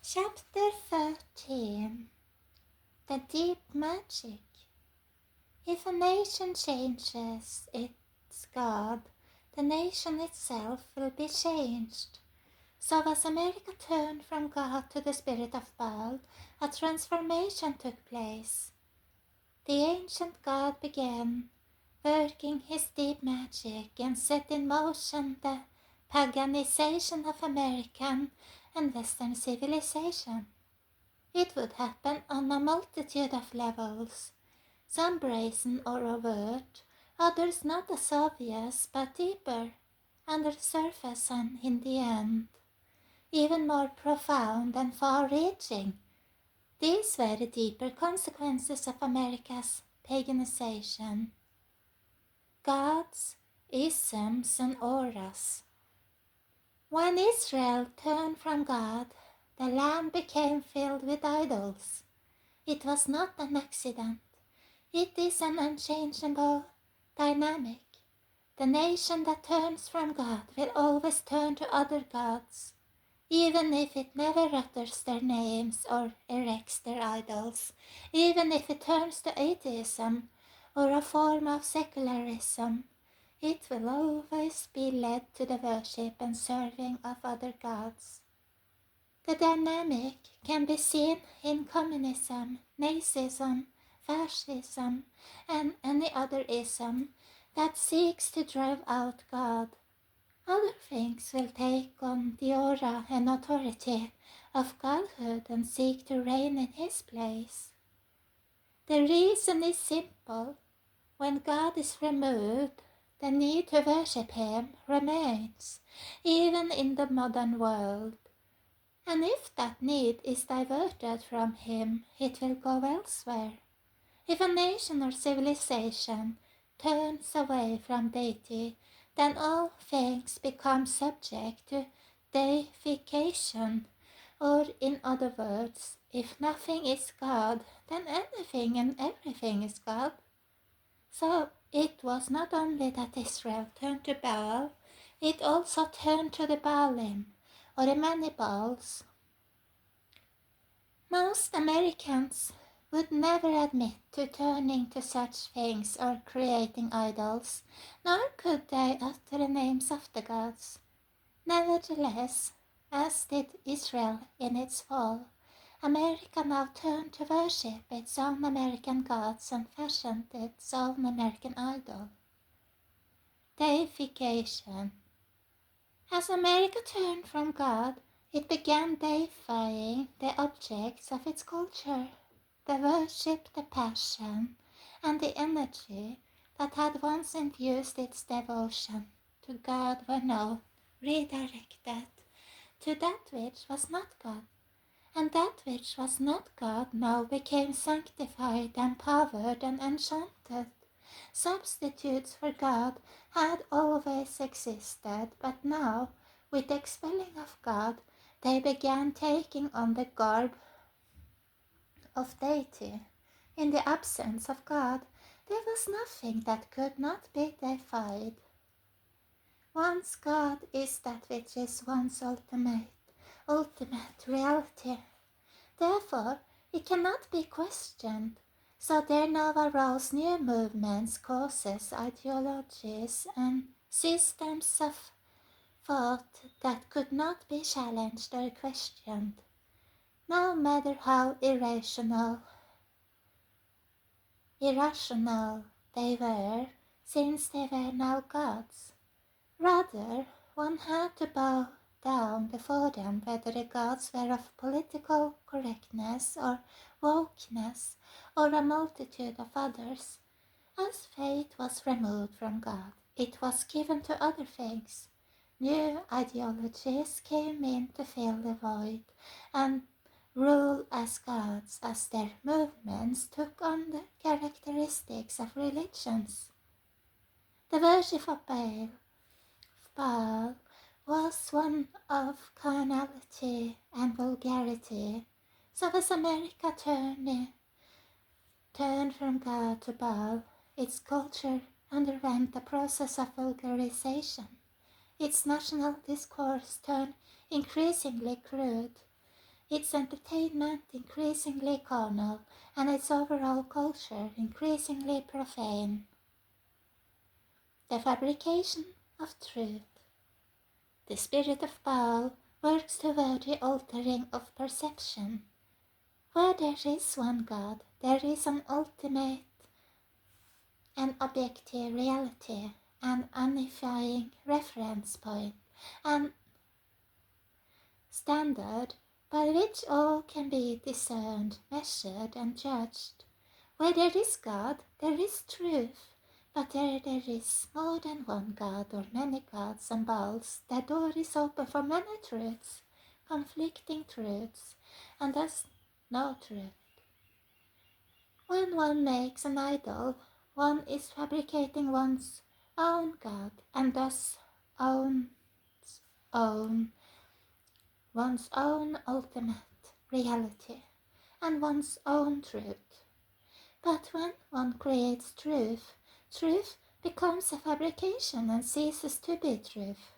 Chapter 13. The Deep Magic. If a nation changes its God, the nation itself will be changed. So as America turned from God to the spirit of Baal, a transformation took place. The ancient God began working his deep magic and set in motion the paganization of American and Western civilization. It would happen on a multitude of levels, some brazen or overt, others not as obvious but deeper, under the surface and in the end, even more profound and far-reaching. These were the deeper consequences of America's paganization. Gods, isms, and auras. When Israel turned from God, the land became filled with idols. It was not an accident. It is an unchangeable dynamic. The nation that turns from God will always turn to other gods, even if it never utters their names or erects their idols, even if it turns to atheism or a form of secularism. It will always be led to the worship and serving of other gods. The dynamic can be seen in communism, Nazism, fascism, and any other ism that seeks to drive out God. Other things will take on the aura and authority of godhood and seek to reign in his place. The reason is simple. When God is removed, the need to worship him remains, even in the modern world. And if that need is diverted from him, it will go elsewhere. If a nation or civilization turns away from deity, then all things become subject to deification, or in other words, if nothing is God, then anything and everything is God. So it was not only that Israel turned to Baal, it also turned to the Baalim, or the many Baals. Most Americans would never admit to turning to such things or creating idols, nor could they utter the names of the gods. Nevertheless, as did Israel in its fall, America now turned to worship its own American gods and fashioned its own American idol. Deification. As America turned from God, it began deifying the objects of its culture. The worship, the passion, and the energy that had once infused its devotion to God were now redirected to that which was not God, and that which was not God now became sanctified, empowered, and enchanted. Substitutes for God had always existed, but now, with the expelling of God, they began taking on the garb of deity. In the absence of God, there was nothing that could not be deified. Once God is that which is one's ultimate reality. Therefore, it cannot be questioned. So there now arose new movements, causes, ideologies, and systems of thought that could not be challenged or questioned, no matter how irrational they were, since they were now gods. Rather, one had to bow down before them, whether the gods were of political correctness or wokeness or a multitude of others. As faith was removed from God, it was given to other things. New ideologies came in to fill the void and rule as gods as their movements took on the characteristics of religions. The worship of Baal was one of carnality and vulgarity, so as America turned from God to Baal, its culture underwent the process of vulgarization. Its national discourse turned increasingly crude. its entertainment increasingly carnal, and its overall culture increasingly profane. The fabrication of truth. The spirit of Baal works toward the altering of perception. Where there is one God, there is an ultimate and objective reality, an unifying reference point, and standard by which all can be discerned, measured, and judged. Where there is God, there is truth, but there is more than one God or many gods and Baals, the door is open for many truths, conflicting truths, and thus no truth. When one makes an idol, one is fabricating one's own God, and thus own one's own ultimate reality and one's own truth. But when one creates truth, truth becomes a fabrication and ceases to be truth.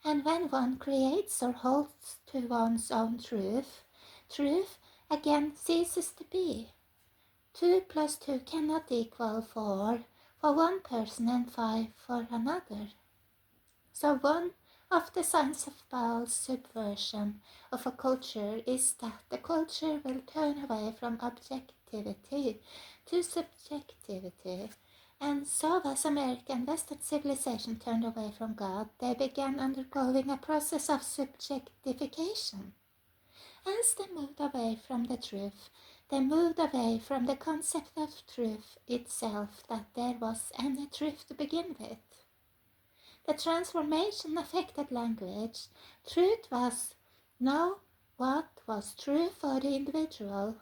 And when one creates or holds to one's own truth, truth again ceases to be. 2 plus 2 cannot equal 4 for one person and 5 for another. So one of the signs of Baal's subversion of a culture is that the culture will turn away from objectivity to subjectivity. And so as American Western civilization turned away from God, they began undergoing a process of subjectification. As they moved away from the truth, they moved away from the concept of truth itself, that there was any truth to begin with. The transformation affected language. Truth was now what was true for the individual.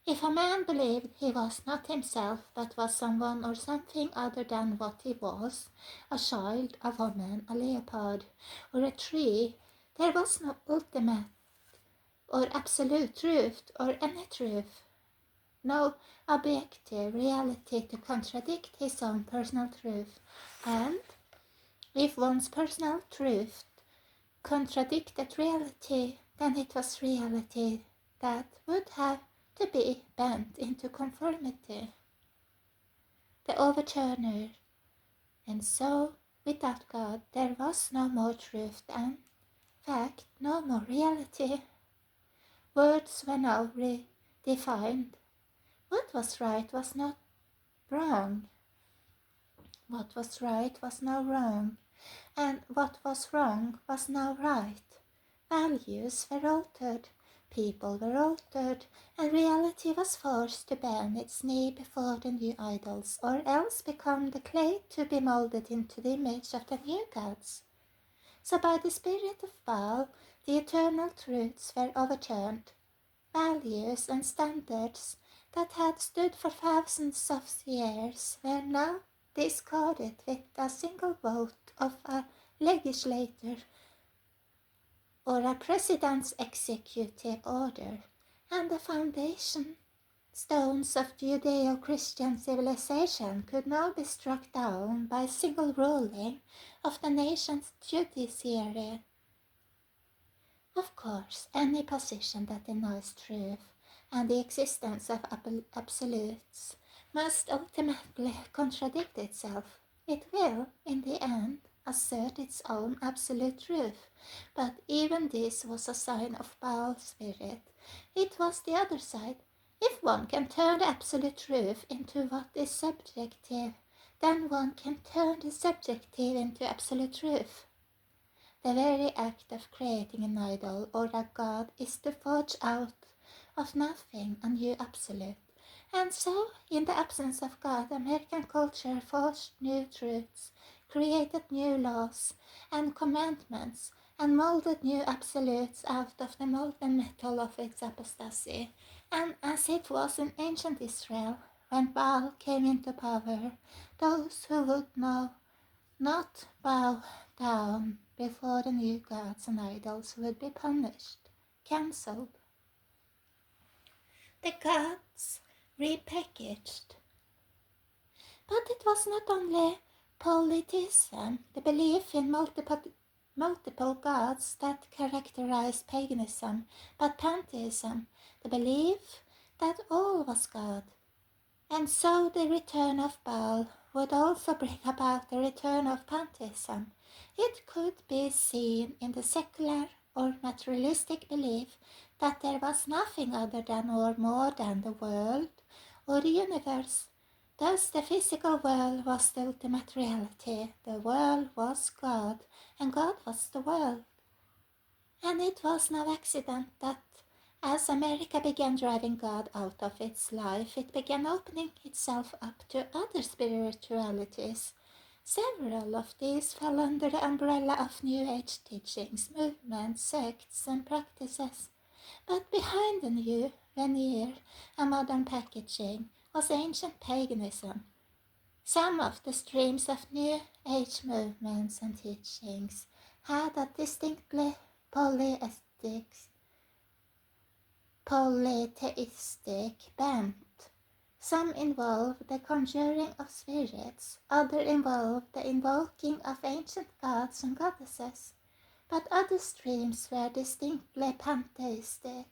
If a man believed he was not himself, but was someone or something other than what he was, a child, a woman, a leopard, or a tree, there was no ultimate or absolute truth or any truth. No objective reality to contradict his own personal truth. And if one's personal truth contradicted reality, then it was reality that would have to be bent into conformity. The overturner. And so, without God, there was no more truth and fact, no more reality. Words were now redefined. What was right was not wrong. What was right was now wrong, and what was wrong was now right. Values were altered, people were altered, and reality was forced to bend its knee before the new idols, or else become the clay to be molded into the image of the new gods. So by the spirit of Baal, the eternal truths were overturned. Values and standards that had stood for thousands of years were now discarded with a single vote of a legislator or a president's executive order, and the foundation stones of Judeo-Christian civilization could now be struck down by a single ruling of the nation's judiciary. Of course, any position that denies truth and the existence of absolutes must ultimately contradict itself. It will, in the end, assert its own absolute truth, but even this was a sign of Baal's spirit. It was the other side. If one can turn the absolute truth into what is subjective, then one can turn the subjective into absolute truth. The very act of creating an idol or a god is to forge out of nothing a new absolute. And so, in the absence of God, American culture forged new truths, created new laws and commandments, and molded new absolutes out of the molten metal of its apostasy. And as it was in ancient Israel, when Baal came into power, those who would not bow down before the new gods and idols would be punished, cancelled. The gods repackaged. But it was not only polytheism, the belief in multiple gods that characterized paganism, but pantheism, the belief that all was God. And so the return of Baal would also bring about the return of pantheism. It could be seen in the secular or materialistic belief that there was nothing other than or more than the world or the universe. Thus the physical world was the ultimate reality. The world was God, and God was the world. And it was no accident that as America began driving God out of its life, it began opening itself up to other spiritualities. Several of these fell under the umbrella of New Age teachings, movements, sects, and practices. But behind the new veneer and modern packaging was ancient paganism. Some of the streams of New Age movements and teachings had a distinctly polytheistic bent. Some involved the conjuring of spirits, others involved the invoking of ancient gods and goddesses, but other streams were distinctly pantheistic.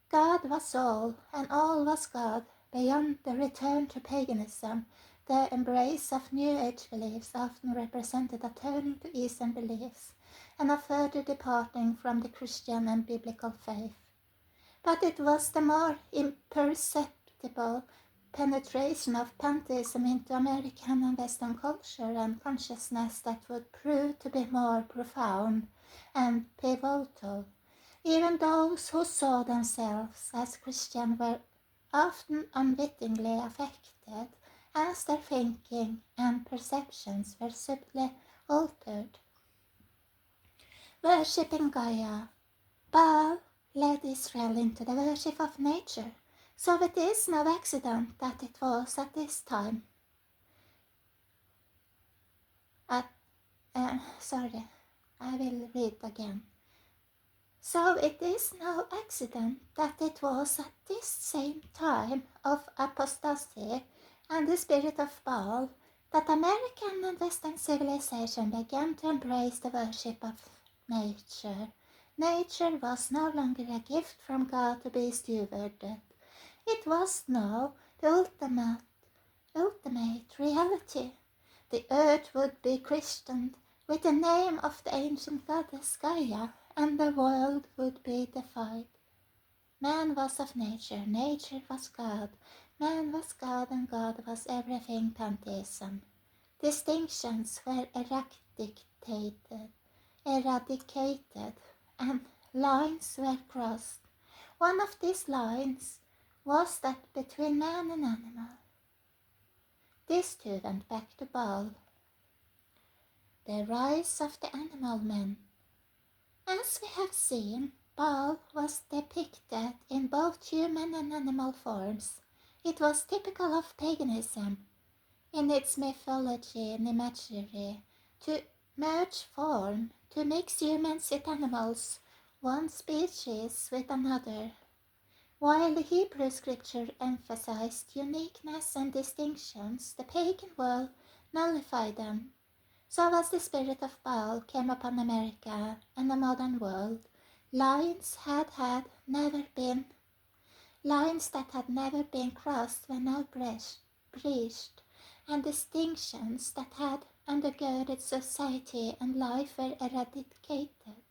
God was all, and all was God. Beyond the return to paganism, the embrace of New Age beliefs often represented a turning to Eastern beliefs and a further departing from the Christian and biblical faith. But it was the more imperceptible penetration of pantheism into American and Western culture and consciousness that would prove to be more profound and pivotal. Even those who saw themselves as Christian were often unwittingly affected, as their thinking and perceptions were subtly altered. Worshipping Gaia, Baal led Israel into the worship of nature, so it is no accident that it was at this time. I will read again. So it is no accident that it was at this same time of apostasy and the spirit of Baal that American and Western civilization began to embrace the worship of nature. Nature was no longer a gift from God to be stewarded. It was now the ultimate reality. The earth would be christened with the name of the ancient goddess Gaia, and the world would be defied. Man was of nature, nature was God, man was God, and God was everything pantheism. Distinctions were eradicated, and lines were crossed. One of these lines was that between man and animal. These two went back to Baal. The rise of the animal man. As we have seen, Baal was depicted in both human and animal forms. It was typical of paganism in its mythology and imagery to merge form, to mix humans with animals, one species with another. While the Hebrew scripture emphasized uniqueness and distinctions, the pagan world nullified them. So as the spirit of Baal came upon America and the modern world, lines that had never been crossed were now breached, and distinctions that had undergirded society and life were eradicated.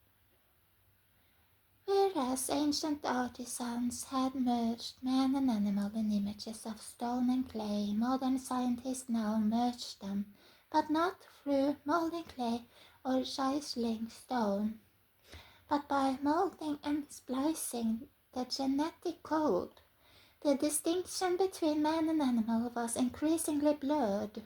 Whereas ancient artisans had merged man and animal in images of stone and clay, modern scientists now merge them, but not through molding clay or chiseling stone, but by molding and splicing the genetic code. The distinction between man and animal was increasingly blurred.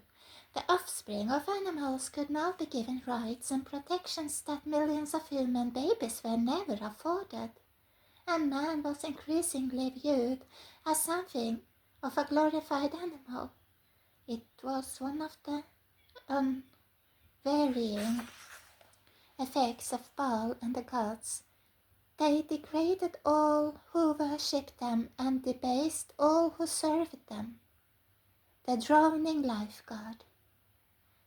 The offspring of animals could now be given rights and protections that millions of human babies were never afforded, and man was increasingly viewed as something of a glorified animal. It was one of the unvarying effects of Baal and the gods. They degraded all who worshipped them and debased all who served them. The drowning life god.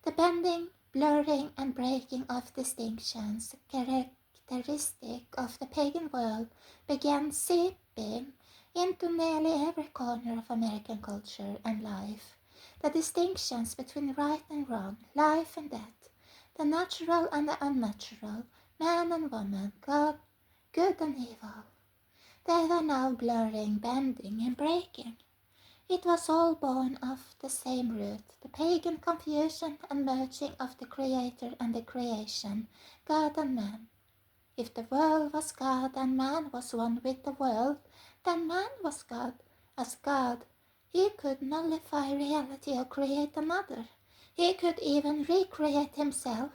The bending blurring and breaking of distinctions characteristic of the pagan world began seeping into nearly every corner of American culture and life. The distinctions between right and wrong, life and death, the natural and the unnatural, man and woman, God, good and evil. They were now blurring, bending, and breaking. It was all born of the same root, the pagan confusion and merging of the Creator and the creation, God and man. If the world was God and man was one with the world, then man was God. As God, he could nullify reality or create another. He could even recreate himself.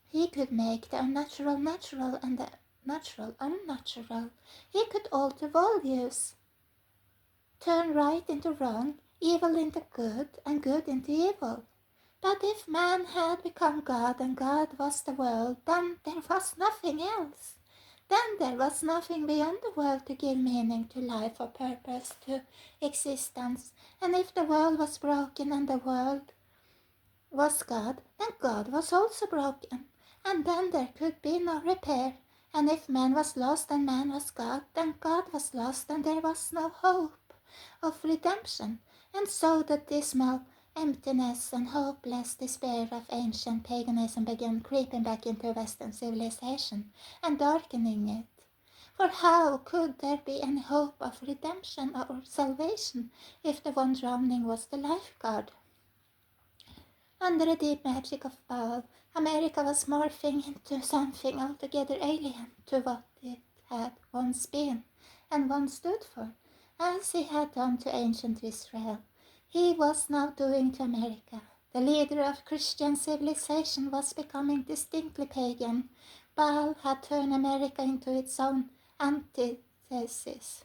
He could make the unnatural natural and the natural unnatural. He could alter values, turn right into wrong, evil into good, and good into evil. But if man had become God and God was the world, then there was nothing else. Then there was nothing beyond the world to give meaning to life or purpose to existence. And if the world was broken and the world was God, then God was also broken. And then there could be no repair. And if man was lost and man was God, then God was lost and there was no hope of redemption. And so the dismal emptiness and hopeless despair of ancient paganism began creeping back into Western civilization and darkening it. For how could there be any hope of redemption or salvation if the one drowning was the lifeguard? Under the deep magic of Baal, America was morphing into something altogether alien to what it had once been and once stood for, as he had done to ancient Israel. He was now doing to America. The leader of Christian civilization was becoming distinctly pagan. Baal had turned America into its own antithesis.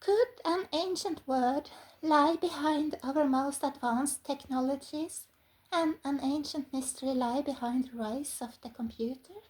Could an ancient word lie behind our most advanced technologies, and an ancient mystery lie behind the rise of the computer?